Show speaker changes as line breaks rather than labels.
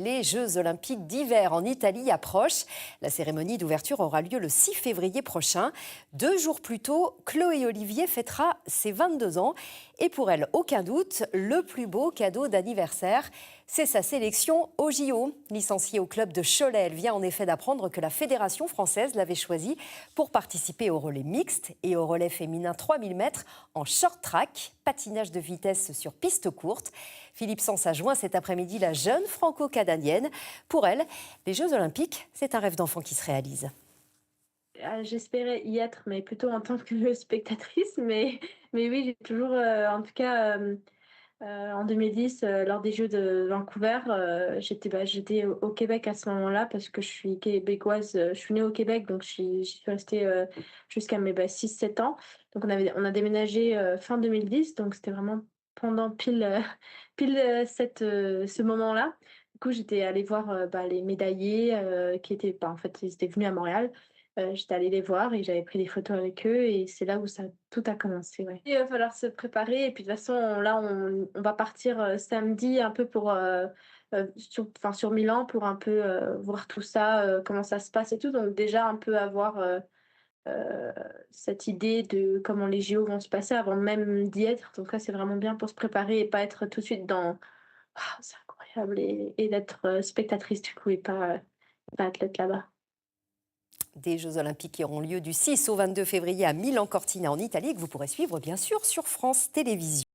Les Jeux Olympiques d'hiver en Italie approchent. La cérémonie d'ouverture aura lieu le 6 février prochain. 2 jours plus tôt, Chloé Olivier fêtera ses 22 ans. Et pour elle, aucun doute, le plus beau cadeau d'anniversaire, c'est sa sélection au JO. Licenciée au club de Cholet, elle vient en effet d'apprendre que la Fédération française l'avait choisie pour participer au relais mixte et au relais féminin 3000 mètres en short track, patinage de vitesse sur piste courte. Philippe Sens a joint cet après-midi la jeune franco-canadienne. Pour elle, les Jeux Olympiques, c'est un rêve d'enfant qui se réalise.
J'espérais y être, mais plutôt en tant que spectatrice, mais oui, j'ai toujours, en tout cas, en 2010, lors des Jeux de Vancouver, j'étais au Québec à ce moment-là parce que je suis québécoise, je suis née au Québec, donc j'y suis restée, jusqu'à mes, 6-7 ans. Donc on a déménagé, fin 2010, donc c'était vraiment pendant pile, pile, ce moment-là. Du coup, j'étais allée voir, les médaillés, qui étaient, en fait, ils étaient venus à Montréal. J'étais allée les voir et j'avais pris des photos avec eux et c'est là où tout a commencé, ouais. Il va falloir se préparer et puis de toute façon, là, on va partir, samedi un peu pour, sur Milan pour un peu, voir tout ça, comment ça se passe et tout. Donc déjà un peu avoir, heu, cette idée de comment les JO vont se passer avant même d'y être. Donc là, c'est vraiment bien pour se préparer et pas être tout de suite dans: «Ah, c'est incroyable» et d'être, spectatrice du coup et pas athlète là-bas.
Des Jeux Olympiques qui auront lieu du 6 au 22 février à Milan-Cortina en Italie et que vous pourrez suivre bien sûr sur France Télévisions.